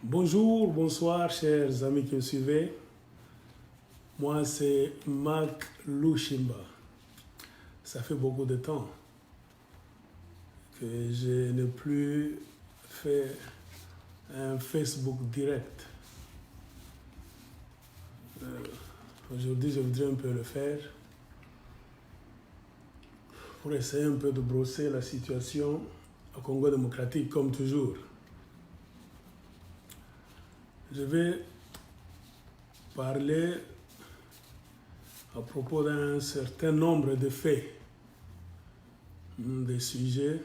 Bonjour, bonsoir, chers amis qui me suivez. Moi, c'est Mac Lushimba. Ça fait beaucoup de temps que je n'ai plus fait un Facebook direct. Aujourd'hui, je voudrais un peu le faire pour essayer un peu de brosser la situation au Congo démocratique, comme toujours. Je vais parler à propos d'un certain nombre de faits, des sujets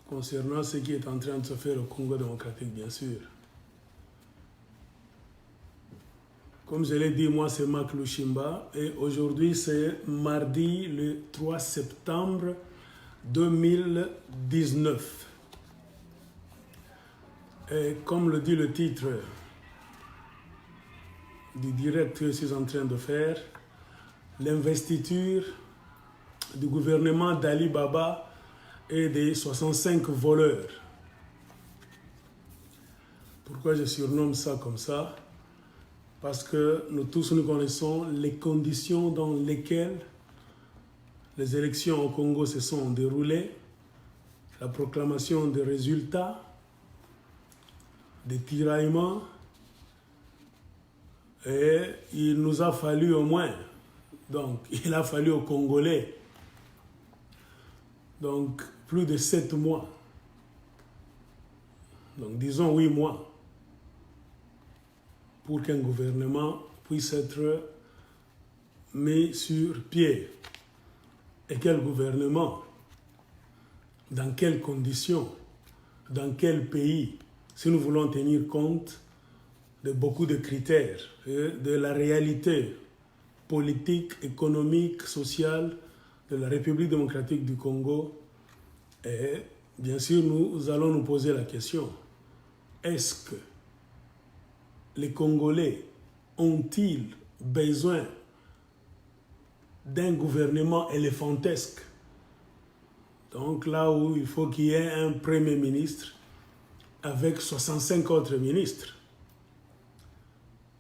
concernant ce qui est en train de se faire au Congo démocratique, bien sûr. Comme je l'ai dit, moi c'est Mac Lushimba et aujourd'hui c'est mardi le 3 septembre 2019. Et comme le dit le titre du direct que je suis en train de faire, l'investiture du gouvernement d'Ali Baba et des 65 voleurs. Pourquoi je surnomme ça comme ça? Parce que nous tous nous connaissons les conditions dans lesquelles les élections au Congo se sont déroulées, la proclamation des résultats, des tiraillements, et il nous a fallu au moins, donc il a fallu aux Congolais, donc plus de 7 mois, donc disons 8 mois, pour qu'un gouvernement puisse être mis sur pied. Et quel gouvernement? Dans quelles conditions? Dans quel pays? Si nous voulons tenir compte de beaucoup de critères, de la réalité politique, économique, sociale de la République démocratique du Congo. Et bien sûr, nous allons nous poser la question, est-ce que les Congolais ont-ils besoin d'un gouvernement éléphantesque? Donc là où il faut qu'il y ait un Premier ministre avec 65 autres ministres.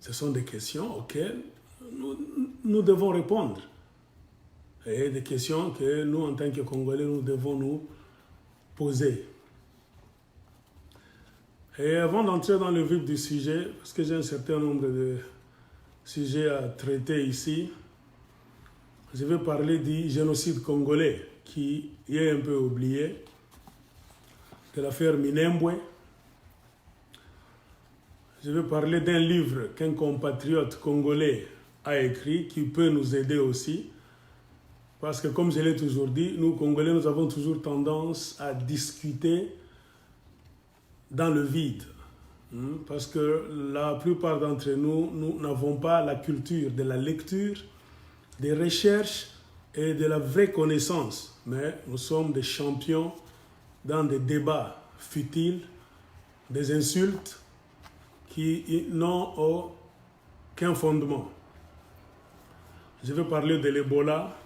Ce sont des questions auxquelles nous devons répondre. Et des questions que nous, en tant que Congolais, nous devons nous poser. Et avant d'entrer dans le vif du sujet, parce que j'ai un certain nombre de sujets à traiter ici, je vais parler du génocide congolais qui est un peu oublié, de l'affaire Minembwe. Je vais parler d'un livre qu'un compatriote congolais a écrit qui peut nous aider aussi. Parce que comme je l'ai toujours dit, nous Congolais, nous avons toujours tendance à discuter dans le vide. Parce que la plupart d'entre nous, nous n'avons pas la culture de la lecture, des recherches et de la vraie connaissance. Mais nous sommes des champions dans des débats futiles, des insultes qui n'ont aucun fondement. Je vais parler de l'Ebola.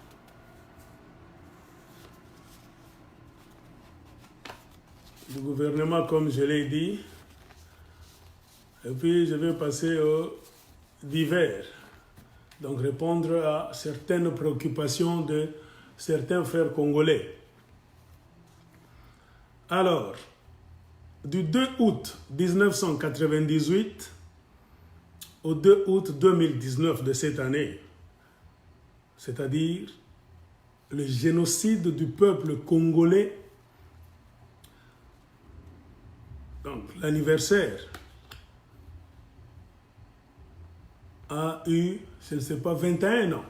Du gouvernement, comme je l'ai dit. Et puis, je vais passer aux divers. Donc, répondre à certaines préoccupations de certains frères congolais. Alors, du 2 août 1998 au 2 août 2019 de cette année, c'est-à-dire le génocide du peuple congolais, donc l'anniversaire a eu, je ne sais pas, 21 ans.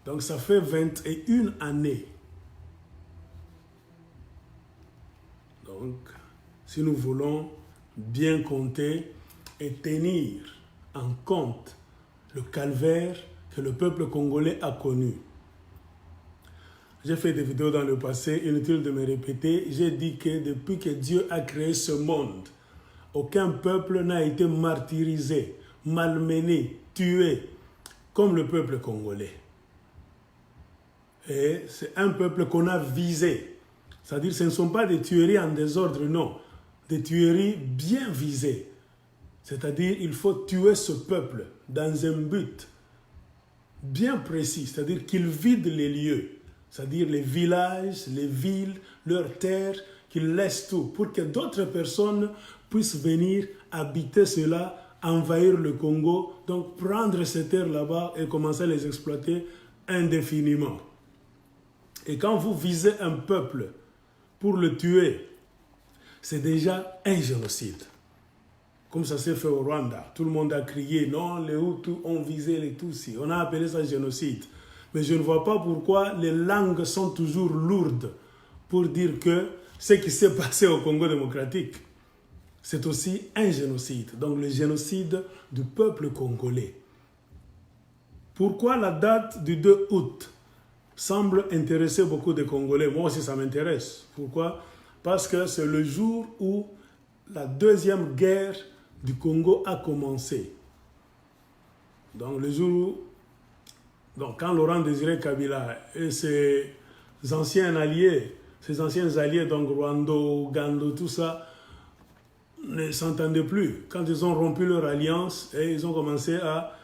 Donc ça fait 21 années. Donc, si nous voulons bien compter et tenir en compte le calvaire que le peuple congolais a connu. J'ai fait des vidéos dans le passé, inutile de me répéter. J'ai dit que depuis que Dieu a créé ce monde, aucun peuple n'a été martyrisé, malmené, tué, comme le peuple congolais. Et c'est un peuple qu'on a visé. C'est-à-dire que ce ne sont pas des tueries en désordre, non. des tueries bien visées. C'est-à-dire, il faut tuer ce peuple dans un but bien précis, c'est-à-dire qu'il vide les lieux, c'est-à-dire les villages, les villes, leurs terres, qu'il laisse tout pour que d'autres personnes puissent venir habiter cela, envahir le Congo, donc prendre ces terres là-bas et commencer à les exploiter indéfiniment. Et quand vous visez un peuple pour le tuer, c'est déjà un génocide. Comme ça s'est fait au Rwanda. Tout le monde a crié, non, les Hutus ont visé les Tutsis. On a appelé ça génocide. Mais je ne vois pas pourquoi les langues sont toujours lourdes pour dire que ce qui s'est passé au Congo démocratique, c'est aussi un génocide. Donc le génocide du peuple congolais. Pourquoi la date du 2 août semble intéresser beaucoup de Congolais? Moi aussi, ça m'intéresse. Pourquoi? Parce que c'est le jour où la deuxième guerre du Congo a commencé. Donc le jour où, quand Laurent Désiré Kabila et ses anciens alliés, donc Rwanda, Ouganda, tout ça, ne s'entendaient plus. Quand ils ont rompu leur alliance et ils ont commencé à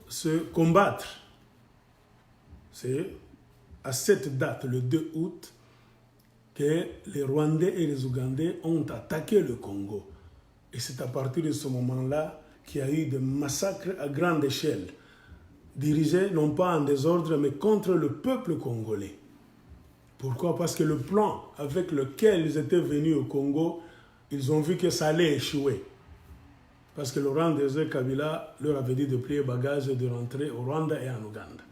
se combattre. C'est à cette date, le 2 août, que les Rwandais et les Ougandais ont attaqué le Congo. Et c'est à partir de ce moment-là qu'il y a eu des massacres à grande échelle, dirigés non pas en désordre, mais contre le peuple congolais. Pourquoi? Parce que le plan avec lequel ils étaient venus au Congo, ils ont vu que ça allait échouer. Parce que Laurent Désiré Kabila leur avait dit de plier bagages et de rentrer au Rwanda et en Ouganda.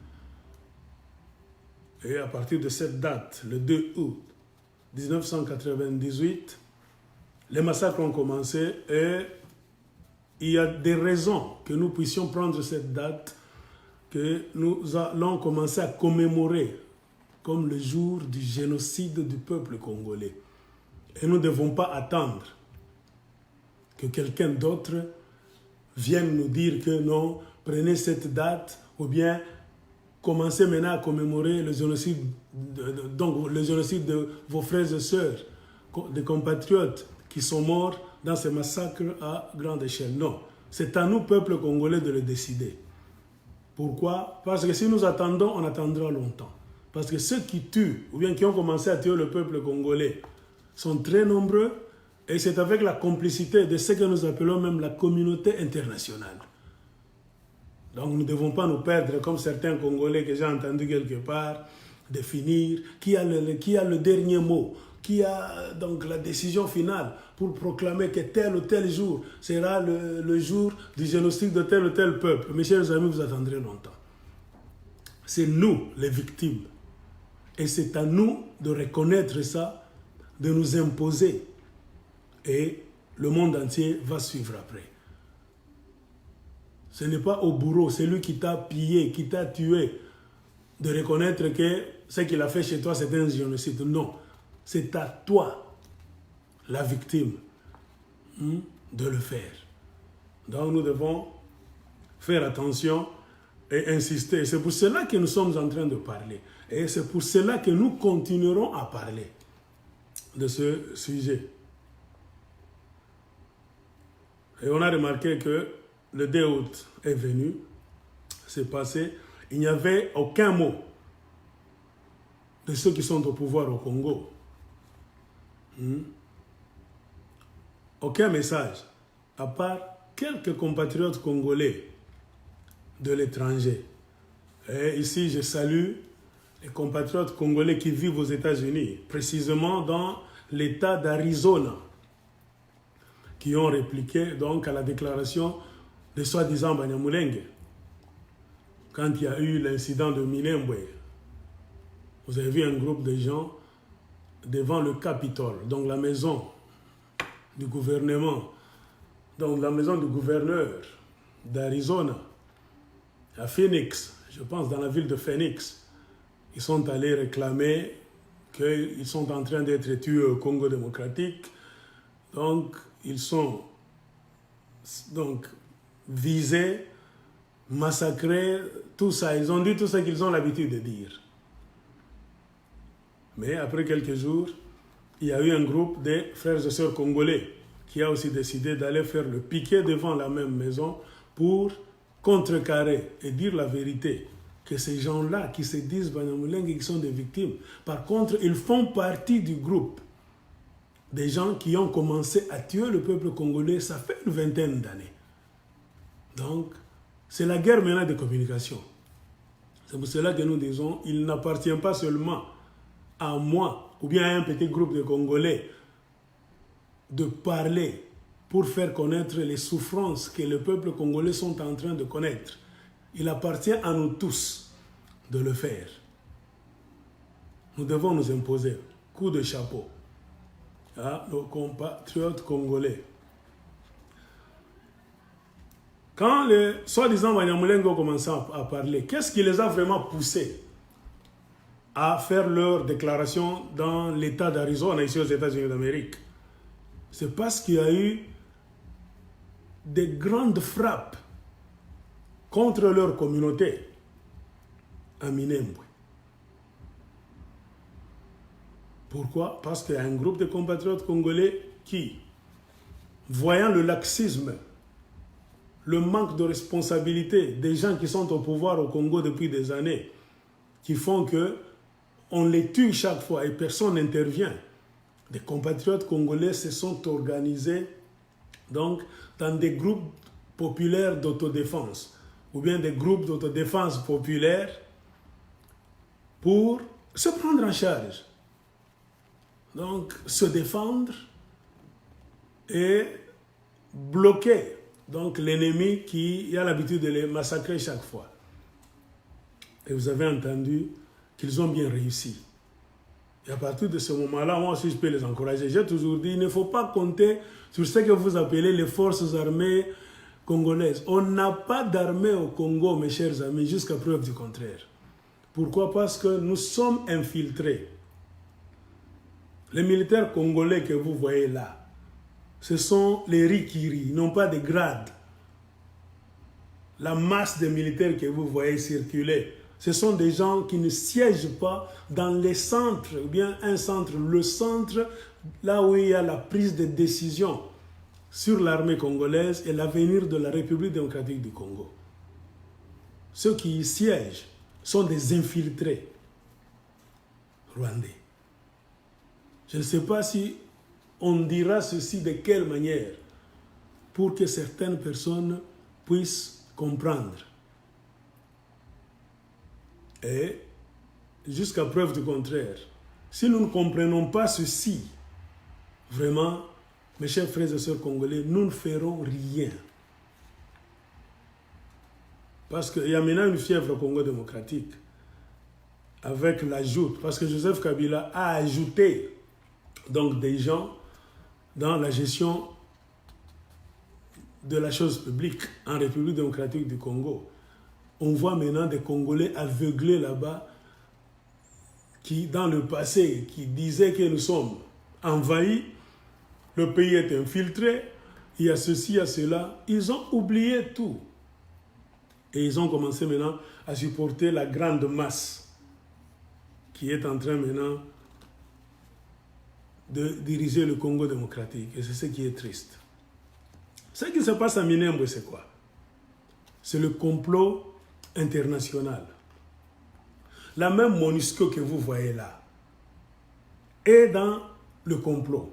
Et à partir de cette date, le 2 août 1998, les massacres ont commencé et il y a des raisons que nous puissions prendre cette date que nous allons commencer à commémorer comme le jour du génocide du peuple congolais. Et nous ne devons pas attendre que quelqu'un d'autre vienne nous dire que non, prenez cette date ou bien commencez maintenant à commémorer le génocide, le génocide de vos frères et sœurs, des compatriotes qui sont morts dans ces massacres à grande échelle. Non, c'est à nous, peuple congolais, de le décider. Pourquoi? Parce que si nous attendons, on attendra longtemps. Parce que ceux qui tuent, ou bien qui ont commencé à tuer le peuple congolais, sont très nombreux et c'est avec la complicité de ce que nous appelons même la communauté internationale. Donc nous ne devons pas nous perdre comme certains Congolais que j'ai entendu quelque part définir qui a le dernier mot, qui a donc la décision finale pour proclamer que tel ou tel jour sera le jour du génocide de tel ou tel peuple. Mes chers amis, vous attendrez longtemps. C'est nous les victimes. Et c'est à nous de reconnaître ça, de nous imposer. Et le monde entier va suivre après. Ce n'est pas au bourreau, c'est lui qui t'a pillé, qui t'a tué, de reconnaître que ce qu'il a fait chez toi, c'est un génocide. Non, c'est à toi, la victime, de le faire. Donc nous devons faire attention et insister. C'est pour cela que nous sommes en train de parler. Et c'est pour cela que nous continuerons à parler de ce sujet. Et on a remarqué que le 2 août est venu, c'est passé, il n'y avait aucun mot de ceux qui sont au pouvoir au Congo. Aucun message, à part quelques compatriotes congolais de l'étranger. Et ici, je salue les compatriotes congolais qui vivent aux États-Unis, précisément dans l'État d'Arizona, qui ont répliqué donc à la déclaration de soi-disant Banyamulenge. Quand il y a eu l'incident de Minembwe, vous avez vu un groupe de gens devant le Capitole, donc la maison du gouvernement, donc la maison du gouverneur d'Arizona, à Phoenix, je pense dans la ville de Phoenix. Ils sont allés réclamer qu'ils sont en train d'être tués au Congo démocratique. Donc, ils sont visés, massacrés, tout ça. Ils ont dit tout ce qu'ils ont l'habitude de dire. Mais après quelques jours, il y a eu un groupe de frères et sœurs congolais qui a aussi décidé d'aller faire le piquet devant la même maison pour contrecarrer et dire la vérité. Que ces gens-là qui se disent Banyamulenge qui sont des victimes, par contre, ils font partie du groupe des gens qui ont commencé à tuer le peuple congolais, ça fait une vingtaine d'années. Donc, c'est la guerre maintenant de communication. C'est pour cela que nous disons, il n'appartient pas seulement à moi ou bien à un petit groupe de Congolais de parler pour faire connaître les souffrances que le peuple congolais sont en train de connaître. Il appartient à nous tous de le faire. Nous devons nous imposer. Coup de chapeau à nos compatriotes congolais. Quand les soi-disant Banyamulenge ont commencé à parler, qu'est-ce qui les a vraiment poussés à faire leur déclaration dans l'État d'Arizona, ici aux États-Unis d'Amérique? C'est parce qu'il y a eu des grandes frappes contre leur communauté à Minembwe. Pourquoi? Parce qu'il y a un groupe de compatriotes congolais qui, voyant le laxisme, le manque de responsabilité des gens qui sont au pouvoir au Congo depuis des années, qui font que on les tue chaque fois et personne n'intervient. Des compatriotes congolais se sont organisés donc dans des groupes populaires d'autodéfense ou bien des groupes d'autodéfense populaires pour se prendre en charge. Donc, se défendre et bloquer donc l'ennemi qui a l'habitude de les massacrer chaque fois. Et vous avez entendu qu'ils ont bien réussi. Et à partir de ce moment-là, moi aussi je peux les encourager. J'ai toujours dit, il ne faut pas compter sur ce que vous appelez les forces armées congolaises. On n'a pas d'armée au Congo, mes chers amis, jusqu'à preuve du contraire. Pourquoi? Parce que nous sommes infiltrés. Les militaires congolais que vous voyez là, ce sont les rikiri, ils n'ont pas de grade. La masse de militaires que vous voyez circuler, ce sont des gens qui ne siègent pas dans les centres, ou bien un centre, le centre, là où il y a la prise de décision sur l'armée congolaise et l'avenir de la République démocratique du Congo. Ceux qui y siègent sont des infiltrés rwandais. Je ne sais pas si on dira ceci de quelle manière pour que certaines personnes puissent comprendre. Et jusqu'à preuve du contraire, si nous ne comprenons pas ceci, vraiment, mes chers frères et sœurs congolais, nous ne ferons rien. Parce qu'il y a maintenant une fièvre au Congo démocratique avec l'ajout, parce que Joseph Kabila a ajouté donc des gens dans la gestion de la chose publique en République démocratique du Congo. On voit maintenant des Congolais aveuglés là-bas qui, dans le passé, qui disaient que nous sommes envahis, le pays est infiltré, il y a ceci, il y a cela. Ils ont oublié tout. Et ils ont commencé maintenant à supporter la grande masse qui est en train maintenant de diriger le Congo démocratique. Et c'est ce qui est triste. Ce qui se passe à Minembwe, c'est quoi? C'est le complot international. La même MONUSCO que vous voyez là est dans le complot.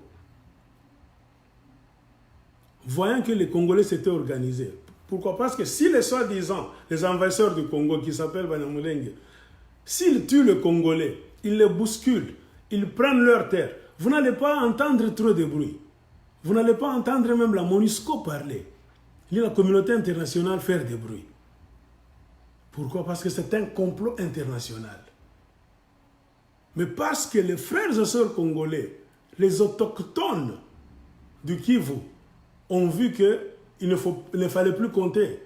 Voyant que les Congolais s'étaient organisés. Pourquoi? Parce que si les soi-disant, les envahisseurs du Congo qui s'appellent Banyamulenge, s'ils tuent les Congolais, ils les bousculent, ils prennent leurs terres, vous n'allez pas entendre trop de bruit. Vous n'allez pas entendre même la MONUSCO parler, ni la communauté internationale faire des bruits. Pourquoi? Parce que c'est un complot international. Mais parce que les frères et sœurs congolais, les autochtones du Kivu, ont vu qu'il ne fallait plus compter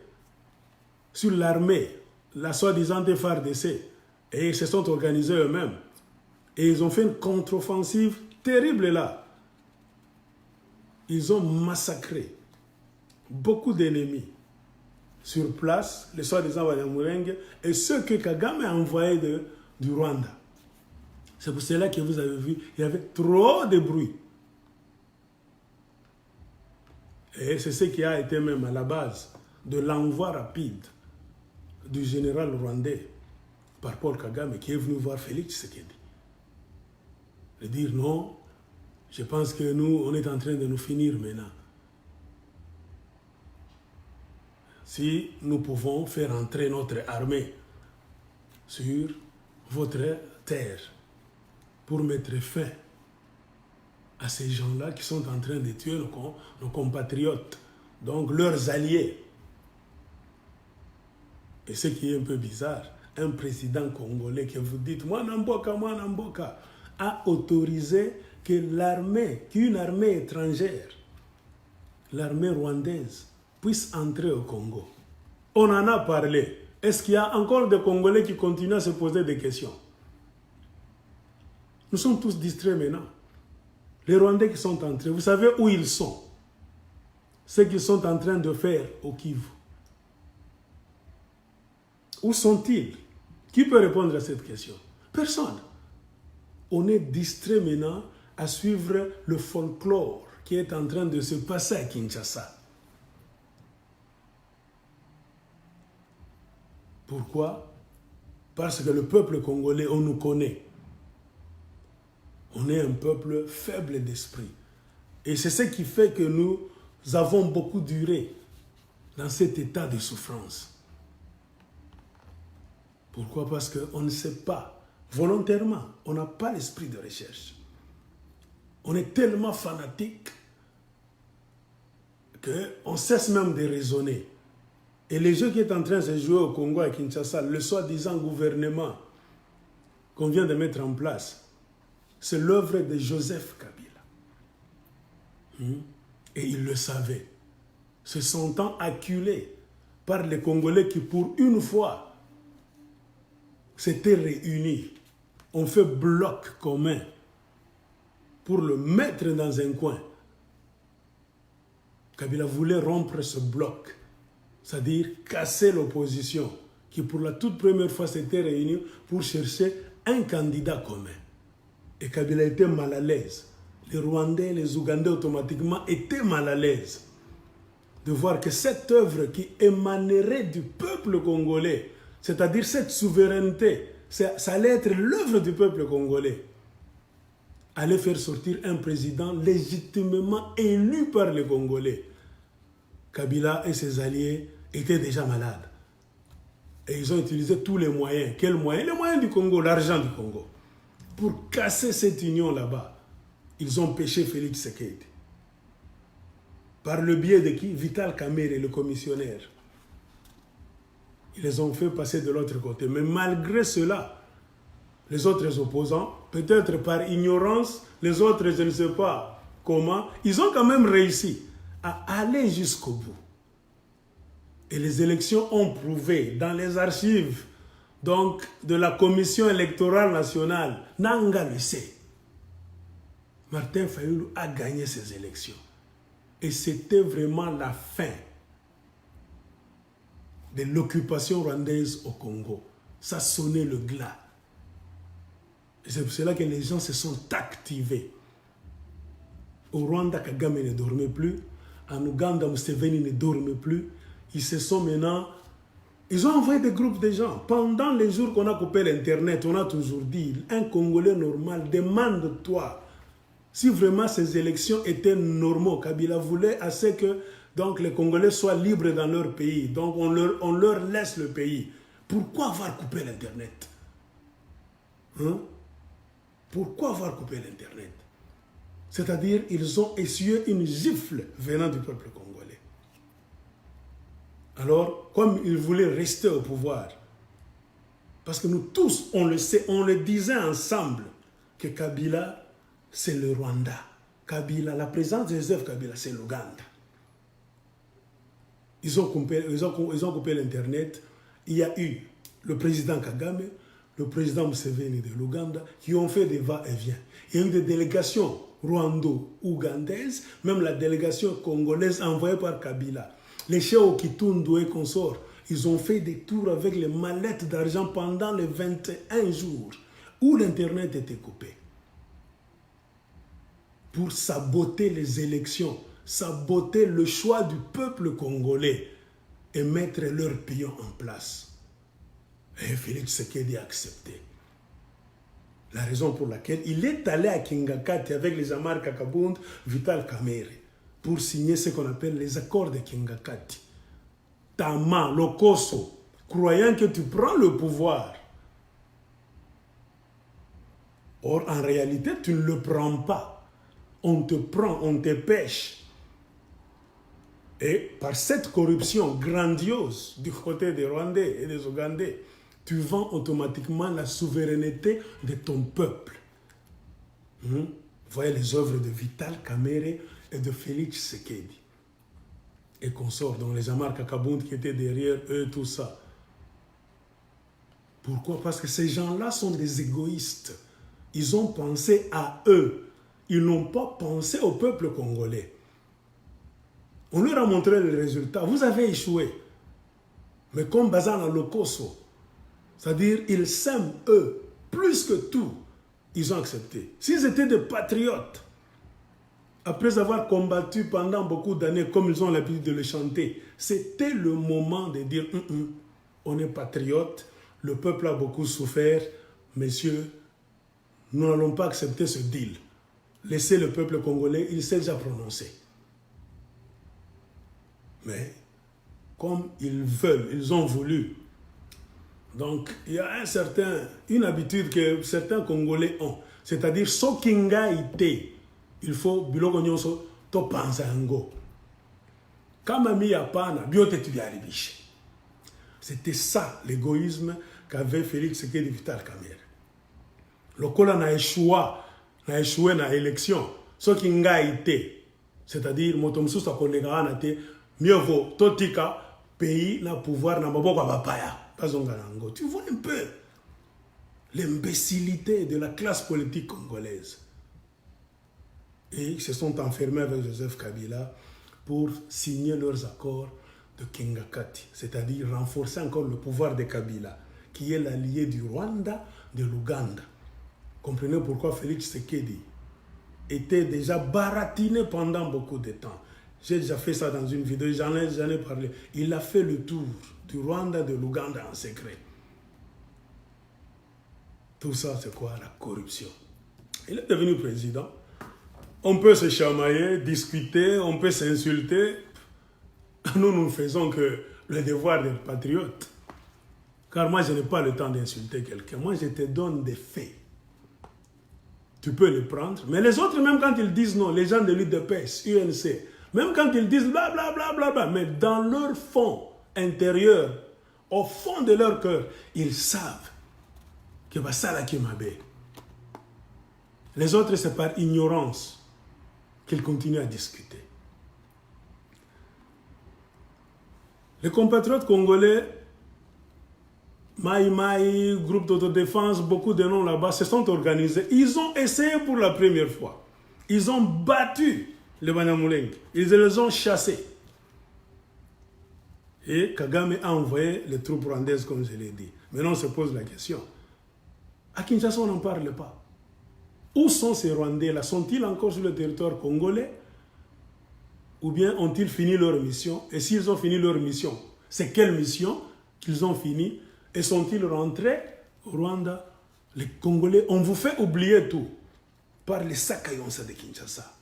sur l'armée, la soi-disant FARDC, et ils se sont organisés eux-mêmes. Et ils ont fait une contre-offensive terrible là. Ils ont massacré beaucoup d'ennemis sur place, les soi-disant Banyamulenge, et ceux que Kagame a envoyés du Rwanda. C'est pour cela que vous avez vu, il y avait trop de bruit. Et c'est ce qui a été même à la base de l'envoi rapide du général rwandais par Paul Kagame qui est venu voir Félix Tshisekedi. De dire non, je pense que nous, on est en train de nous finir maintenant. Si nous pouvons faire entrer notre armée sur votre terre pour mettre fin à ces gens-là qui sont en train de tuer nos compatriotes, donc leurs alliés. Et ce qui est un peu bizarre, un président congolais que vous dites « moi Namboka » a autorisé que qu'une armée étrangère, l'armée rwandaise, puisse entrer au Congo. On en a parlé. Est-ce qu'il y a encore des Congolais qui continuent à se poser des questions? Nous sommes tous distraits maintenant. Les Rwandais qui sont entrés, vous savez où ils sont? Ce qu'ils sont en train de faire au Kivu. Où sont-ils? Qui peut répondre à cette question? Personne. On est distrait maintenant à suivre le folklore qui est en train de se passer à Kinshasa. Pourquoi? Parce que le peuple congolais, on nous connaît. On est un peuple faible d'esprit. Et c'est ce qui fait que nous avons beaucoup duré dans cet état de souffrance. Pourquoi? Parce qu'on ne sait pas, volontairement, on n'a pas l'esprit de recherche. On est tellement fanatique qu'on cesse même de raisonner. Et les jeux qui est en train de se jouer au Congo, à Kinshasa, le soi-disant gouvernement qu'on vient de mettre en place, c'est l'œuvre de Joseph Kabila. Et il le savait. Se sentant acculé par les Congolais qui, pour une fois, s'étaient réunis, ont fait bloc commun pour le mettre dans un coin. Kabila voulait rompre ce bloc, c'est-à-dire casser l'opposition, qui pour la toute première fois s'était réunie pour chercher un candidat commun. Et Kabila était mal à l'aise. Les Rwandais, les Ougandais automatiquement étaient mal à l'aise de voir que cette œuvre qui émanerait du peuple congolais, c'est-à-dire cette souveraineté, ça allait être l'œuvre du peuple congolais, allait faire sortir un président légitimement élu par les Congolais. Kabila et ses alliés étaient déjà malades. Et ils ont utilisé tous les moyens. Quels moyens? Les moyens du Congo, l'argent du Congo. Pour casser cette union là-bas, ils ont pêché Félix Tshisekedi. Par le biais de qui? Vital Kamerhe, le commissionnaire. Ils les ont fait passer de l'autre côté. Mais malgré cela, les autres opposants, peut-être par ignorance, les autres, je ne sais pas comment, ils ont quand même réussi à aller jusqu'au bout. Et les élections ont prouvé dans les archives donc, de la Commission électorale nationale, Nanga le sait, Martin Fayulu a gagné ces élections. Et c'était vraiment la fin de l'occupation rwandaise au Congo. Ça sonnait le glas. Et c'est pour cela que les gens se sont activés. Au Rwanda, Kagame ne dormait plus. En Ouganda, Museveni ne dormait plus. Ils se sont maintenant... Ils ont envoyé des groupes de gens. Pendant les jours qu'on a coupé l'Internet, on a toujours dit, un Congolais normal, demande-toi si vraiment ces élections étaient normaux. Kabila voulait assez que donc, les Congolais soient libres dans leur pays. Donc on leur laisse le pays. Pourquoi avoir coupé l'Internet? Pourquoi avoir coupé l'Internet? C'est-à-dire, ils ont essuyé une gifle venant du peuple congolais. Alors, comme ils voulaient rester au pouvoir, parce que nous tous, on le sait, on le disait ensemble, que Kabila, c'est le Rwanda. Kabila, la présence de Joseph Kabila, c'est l'Ouganda. Ils ont coupé l'Internet. Il y a eu le président Kagame, le président Museveni de l'Ouganda, qui ont fait des va-et-vient. Il y a eu des délégations rwando-ougandaises, même la délégation congolaise envoyée par Kabila. Les chefs Kitundu et consorts, ils ont fait des tours avec les mallettes d'argent pendant les 21 jours où l'Internet était coupé. Pour saboter les élections saboter le choix du peuple congolais et mettre leurs pions en place. Et Félix Tshisekedi a accepté. La raison pour laquelle il est allé à Kingakati avec les Amar Kakabund, Vital Kamerhe, pour signer ce qu'on appelle les accords de Kingakati. Tama, Lokoso, croyant que tu prends le pouvoir. Or, en réalité, tu ne le prends pas. On te prend, on te pêche. Et par cette corruption grandiose du côté des Rwandais et des Ougandais, tu vends automatiquement la souveraineté de ton peuple. Vous voyez les œuvres de Vital Kamerhe et de Félix Tshisekedi. Et consorts, dont les Amar Kakabund qui étaient derrière eux, tout ça. Pourquoi? Parce que ces gens-là sont des égoïstes. Ils ont pensé à eux. Ils n'ont pas pensé au peuple congolais. On leur a montré les résultats. Vous avez échoué. Mais comme Bazana Lokoso, c'est-à-dire ils s'aiment eux, plus que tout, ils ont accepté. S'ils étaient des patriotes, après avoir combattu pendant beaucoup d'années, comme ils ont l'habitude de le chanter, c'était le moment de dire on est patriote, le peuple a beaucoup souffert, messieurs, nous n'allons pas accepter ce deal. Laissez le peuple congolais, il s'est déjà prononcé. Mais, comme ils veulent, ils ont voulu. Donc, il y a une habitude que certains Congolais ont. C'est-à-dire, so kinga ite, il faut biloko nyonso to panza yango. Kama mi yapana, biote tu biaribishe. C'était ça, l'égoïsme qu'avait Félix Tshisekedi Vital Kamerhe. Lokola na échoué na élection, so kinga ite, c'est-à-dire, motomsusu akoneka na te, mieux vaut totika pays na pouvoir na maboko bapaya. Tu vois un peu l'imbécilité de la classe politique congolaise. Et ils se sont enfermés avec Joseph Kabila pour signer leurs accords de Kingakati, c'est-à-dire renforcer encore le pouvoir de Kabila, qui est l'allié du Rwanda, de l'Ouganda. Comprenez pourquoi Félix Tshisekedi était déjà baratiné pendant beaucoup de temps. J'ai déjà fait ça dans une vidéo, j'en ai parlé. Il a fait le tour du Rwanda, de l'Ouganda en secret. Tout ça, c'est quoi? La corruption. Il est devenu président. On peut se chamailler, discuter, on peut s'insulter. Nous ne faisons que le devoir des patriotes. Car moi, je n'ai pas le temps d'insulter quelqu'un. Moi, je te donne des faits. Tu peux les prendre. Mais les autres, même quand ils disent non, les gens de l'UDPS, UNC, même quand ils disent blablabla, bla, bla, bla, mais dans leur fond intérieur, au fond de leur cœur, ils savent que c'est ça qui m'a bé. Les autres, c'est par ignorance qu'ils continuent à discuter. Les compatriotes congolais, Maï, groupe d'autodéfense, beaucoup de noms là-bas, se sont organisés. Ils ont essayé pour la première fois. Ils ont battu les Banyamulenge. Ils les ont chassés. Et Kagame a envoyé les troupes rwandaises, comme je l'ai dit. Maintenant, on se pose la question. À Kinshasa, on n'en parle pas. Où sont ces Rwandais-là? Sont-ils encore sur le territoire congolais? Ou bien ont-ils fini leur mission? Et s'ils ont fini leur mission, c'est quelle mission qu'ils ont fini? Et sont-ils rentrés au Rwanda? Les Congolais, on vous fait oublier tout par les Sakayonsa de Kinshasa.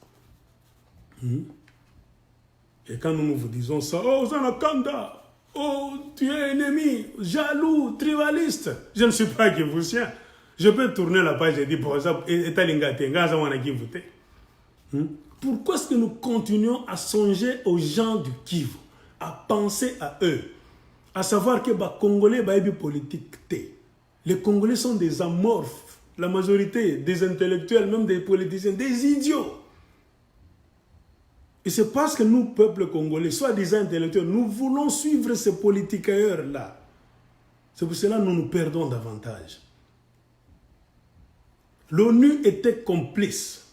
Et quand nous vous disons ça, oh Zanakanda, oh tu es ennemi, jaloux, tribaliste, je ne suis pas kivusien. Je peux tourner la page et dire, par exemple, pourquoi est-ce que nous continuons à songer aux gens du Kivu, à penser à eux, à savoir que les Congolais sont politique. Les Congolais sont des amorphes, la majorité des intellectuels, même des politiciens, des idiots. Et c'est parce que nous, peuple congolais, soi-disant intellectuels, nous voulons suivre ces politiqueurs-là. C'est pour cela que nous nous perdons davantage. L'ONU était complice.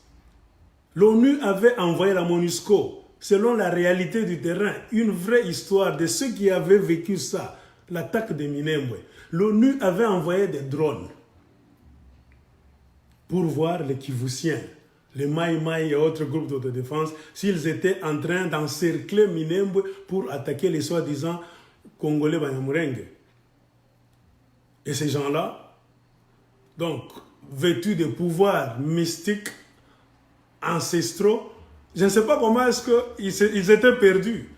L'ONU avait envoyé la MONUSCO, selon la réalité du terrain, une vraie histoire de ceux qui avaient vécu ça, l'attaque de Minembwe. L'ONU avait envoyé des drones pour voir les Kivusiens, les Mai Mai et autres groupes d'autodéfense, s'ils étaient en train d'encercler Minembwe pour attaquer les soi-disant Congolais Banyamulenge. Et ces gens-là, donc, vêtus de pouvoirs mystiques, ancestraux, je ne sais pas comment est-ce qu'ils étaient perdus.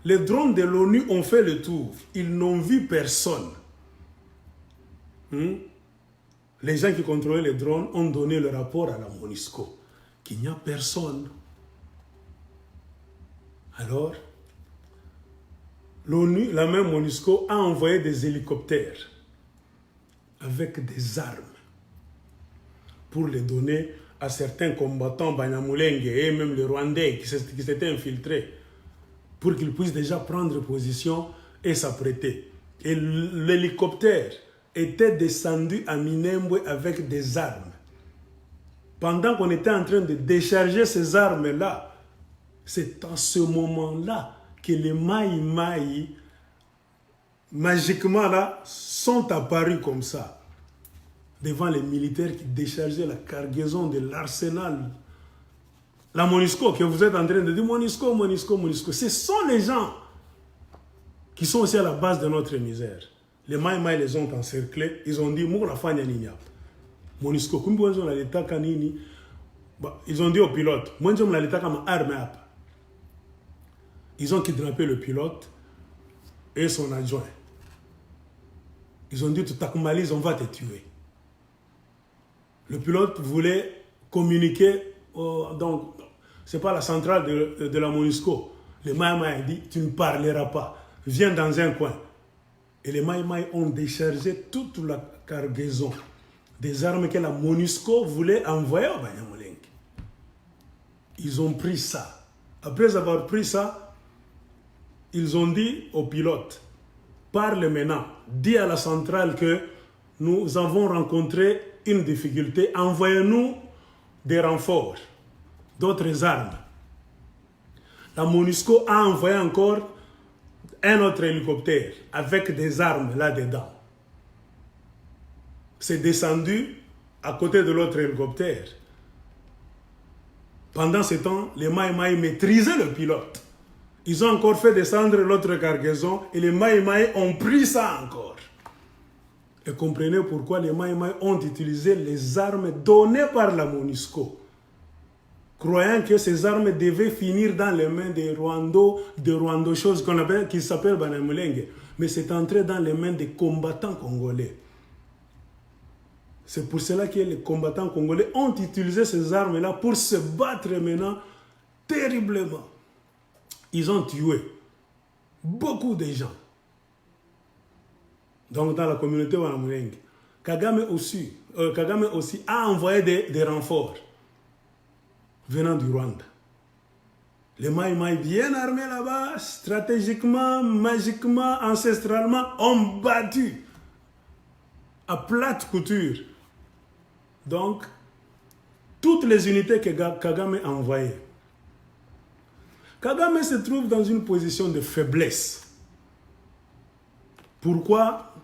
Les drones de l'ONU ont fait le tour. Ils n'ont vu personne. Les gens qui contrôlaient les drones ont donné le rapport à la MONUSCO, qu'il n'y a personne. Alors, l'ONU, la même MONUSCO, a envoyé des hélicoptères avec des armes pour les donner à certains combattants Banyamulenge et même les Rwandais qui s'étaient infiltrés pour qu'ils puissent déjà prendre position et s'apprêter. Et l'hélicoptère était descendu à Minembwe avec des armes. Pendant qu'on était en train de décharger ces armes-là, c'est à ce moment-là que les Mai Mai, magiquement là, sont apparus comme ça, devant les militaires qui déchargeaient la cargaison de l'arsenal. La MONUSCO, que vous êtes en train de dire, MONUSCO, MONUSCO, MONUSCO, ce sont les gens qui sont aussi à la base de notre misère. Les Mai Mai les ont encerclés, ils ont dit, Moura Fanya Ninya. MONUSCO, ils ont dit au pilote, ils ont kidnappé le pilote et son adjoint. Ils ont dit, tu t'accumalises, on va te tuer. Le pilote voulait communiquer, donc, ce n'est pas la centrale de la MONUSCO. Les Mai Mai ont dit, tu ne parleras pas, viens dans un coin. Et les Mai Mai ont déchargé toute la cargaison des armes que la MONUSCO voulait envoyer au Banyamulenge. Ils ont pris ça. Après avoir pris ça, ils ont dit au pilote, parle maintenant, dis à la centrale que nous avons rencontré une difficulté, envoyez-nous des renforts, d'autres armes. La MONUSCO a envoyé encore un autre hélicoptère avec des armes là-dedans. C'est descendu à côté de l'autre hélicoptère. Pendant ce temps, les Mai Mai maîtrisaient le pilote. Ils ont encore fait descendre l'autre cargaison et les Mai Mai ont pris ça encore. Et comprenez pourquoi les Mai Mai ont utilisé les armes données par la MONUSCO, croyant que ces armes devaient finir dans les mains des Rwando, choses qui s'appellent Banyamulenge. Mais c'est entré dans les mains des combattants congolais. C'est pour cela que les combattants congolais ont utilisé ces armes-là pour se battre maintenant terriblement. Ils ont tué beaucoup de gens. Donc dans la communauté Banyamulenge, Kagame aussi a envoyé des renforts venant du Rwanda. Les Mai Mai bien armés là-bas, stratégiquement, magiquement, ancestralement, ont battu à plate couture. Donc, toutes les unités que Kagame a envoyées. Kagame se trouve dans une position de faiblesse. Pourquoi?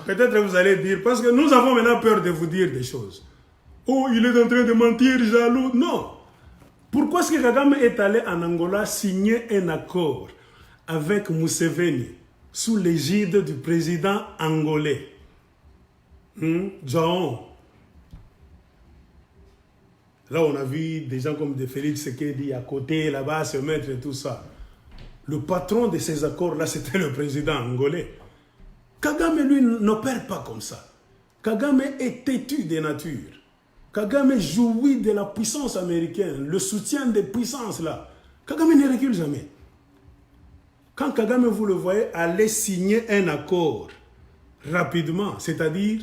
Peut-être vous allez dire, parce que nous avons maintenant peur de vous dire des choses. Oh, il est en train de mentir, jaloux. Non. Pourquoi est-ce que Kagame est allé en Angola signer un accord avec Museveni sous l'égide du président angolais João? Là, on a vu des gens comme de Félix Tshisekedi à côté, là-bas, se mettre et tout ça. Le patron de ces accords-là, c'était le président angolais. Kagame, lui, n'opère pas comme ça. Kagame est têtu de nature. Kagame jouit de la puissance américaine, le soutien des puissances là. Kagame ne recule jamais. Quand Kagame, vous le voyez, allait signer un accord rapidement, c'est-à-dire,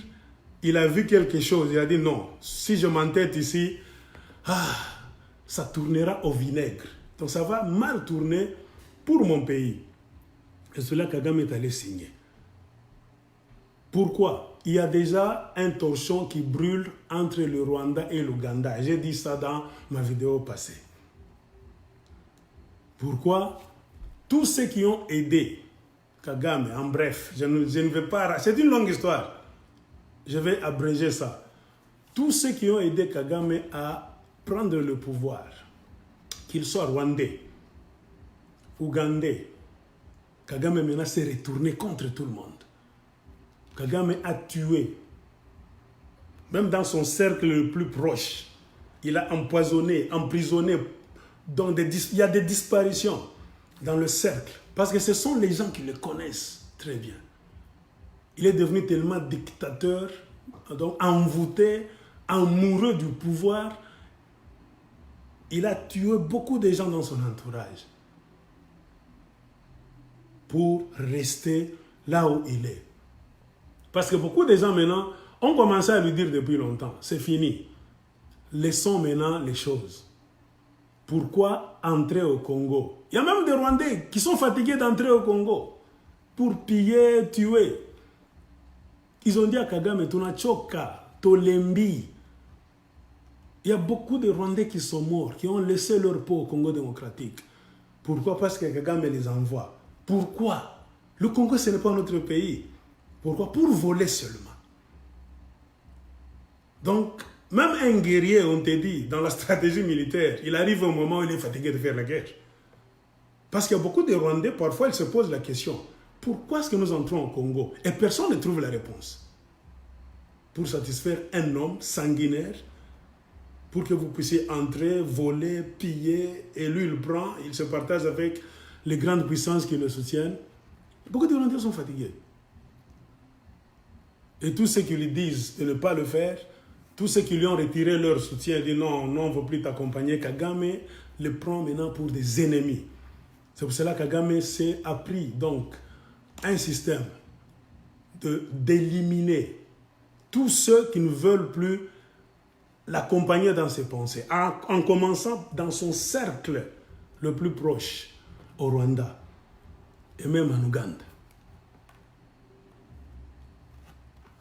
il a vu quelque chose, il a dit non, si je m'entête ici, ça tournera au vinaigre. Donc ça va mal tourner pour mon pays. Et cela, Kagame est allé signer. Pourquoi? Il y a déjà un torchon qui brûle entre le Rwanda et l'Ouganda. J'ai dit ça dans ma vidéo passée. Pourquoi? Tous ceux qui ont aidé Kagame, en bref, je ne vais pas... C'est une longue histoire. Je vais abréger ça. Tous ceux qui ont aidé Kagame à prendre le pouvoir, qu'il soit rwandais, ougandais, Kagame maintenant s'est retourné contre tout le monde. Kagame a tué, même dans son cercle le plus proche, il a empoisonné, emprisonné. Il y a des disparitions dans le cercle, parce que ce sont les gens qui le connaissent très bien. Il est devenu tellement dictateur, donc envoûté, amoureux du pouvoir. Il a tué beaucoup de gens dans son entourage pour rester là où il est. Parce que beaucoup de gens maintenant ont commencé à lui dire depuis longtemps, c'est fini. Laissons maintenant les choses. Pourquoi entrer au Congo? Il y a même des Rwandais qui sont fatigués d'entrer au Congo pour piller, tuer. Ils ont dit à Kagame, Tunachoka, Tolembi. Il y a beaucoup de Rwandais qui sont morts, qui ont laissé leur peau au Congo démocratique. Pourquoi? Parce que Kagame les envoie. Pourquoi? Le Congo, ce n'est pas notre pays. Pourquoi? Pour voler seulement. Donc, même un guerrier, on te dit, dans la stratégie militaire, il arrive au moment où il est fatigué de faire la guerre. Parce qu'il y a beaucoup de Rwandais, parfois, ils se posent la question, pourquoi est-ce que nous entrons au Congo? Et personne ne trouve la réponse. Pour satisfaire un homme sanguinaire, pour que vous puissiez entrer, voler, piller, et lui, il prend, il se partage avec les grandes puissances qui le soutiennent. Beaucoup de Rwandais sont fatigués. Et tous ceux qui lui disent de ne pas le faire, tous ceux qui lui ont retiré leur soutien, disent non, non, on ne veut plus t'accompagner, Kagame les prend maintenant pour des ennemis. C'est pour cela que Kagame s'est appris donc un système d'éliminer tous ceux qui ne veulent plus l'accompagner dans ses pensées, en commençant dans son cercle le plus proche, au Rwanda et même en Ouganda.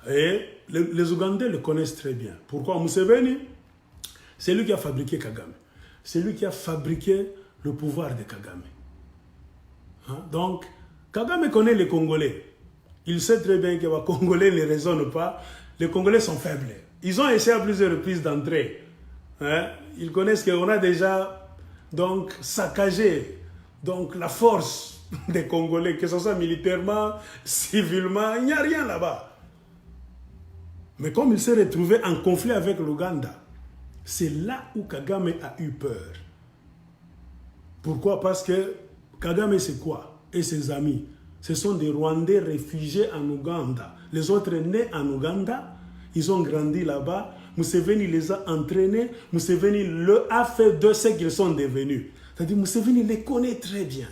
Et les Ougandais le connaissent très bien. Pourquoi? Museveni, c'est lui qui a fabriqué Kagame. C'est lui qui a fabriqué le pouvoir de Kagame. Hein? Donc, Kagame connaît les Congolais. Il sait très bien que les Congolais ne raisonnent pas. Les Congolais sont faibles. Ils ont essayé à plusieurs reprises d'entrer. Hein? Ils connaissent qu'on a déjà donc, saccagé donc, la force des Congolais, que ce soit militairement, civilement, il n'y a rien là-bas. Mais comme il s'est retrouvé en conflit avec l'Ouganda, c'est là où Kagame a eu peur. Pourquoi? Parce que Kagame, c'est quoi? Et ses amis, ce sont des Rwandais réfugiés en Ouganda. Les autres nés en Ouganda, ils ont grandi là-bas. Museveni les a entraînés. Museveni leur a fait de ce qu'ils sont devenus. C'est-à-dire Museveni les connaît très bien.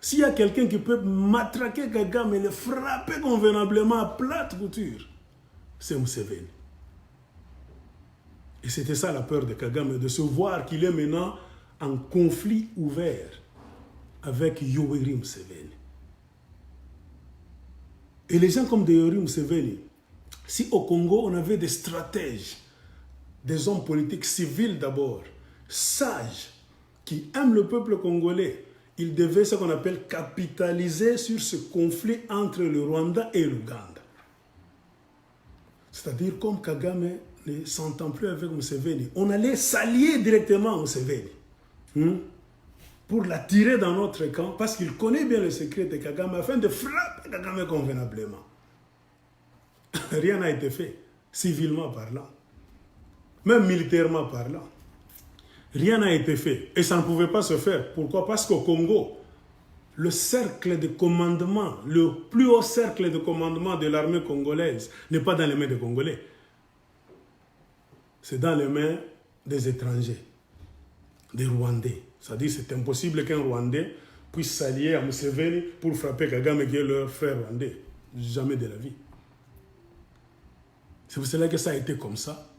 S'il y a quelqu'un qui peut matraquer Kagame et le frapper convenablement à plate couture, c'est Museveni. Et c'était ça la peur de Kagame, de se voir qu'il est maintenant en conflit ouvert avec Yoweri Museveni. Et les gens comme Yoweri Museveni, si au Congo on avait des stratèges, des hommes politiques civils d'abord, sages, qui aiment le peuple congolais, ils devaient ce qu'on appelle capitaliser sur ce conflit entre le Rwanda et l'Ouganda. C'est-à-dire, comme Kagame ne s'entend plus avec Museveni, on allait s'allier directement à Museveni pour l'attirer dans notre camp, parce qu'il connaît bien le secret de Kagame, afin de frapper Kagame convenablement. Rien n'a été fait, civilement parlant, même militairement parlant. Rien n'a été fait, et ça ne pouvait pas se faire. Pourquoi? Parce qu'au Congo, le cercle de commandement, le plus haut cercle de commandement de l'armée congolaise n'est pas dans les mains des Congolais. C'est dans les mains des étrangers, des Rwandais. C'est-à-dire que c'est impossible qu'un Rwandais puisse s'allier à Museveni pour frapper Kagame qui est leur frère rwandais. Jamais de la vie. C'est pour cela que ça a été comme ça.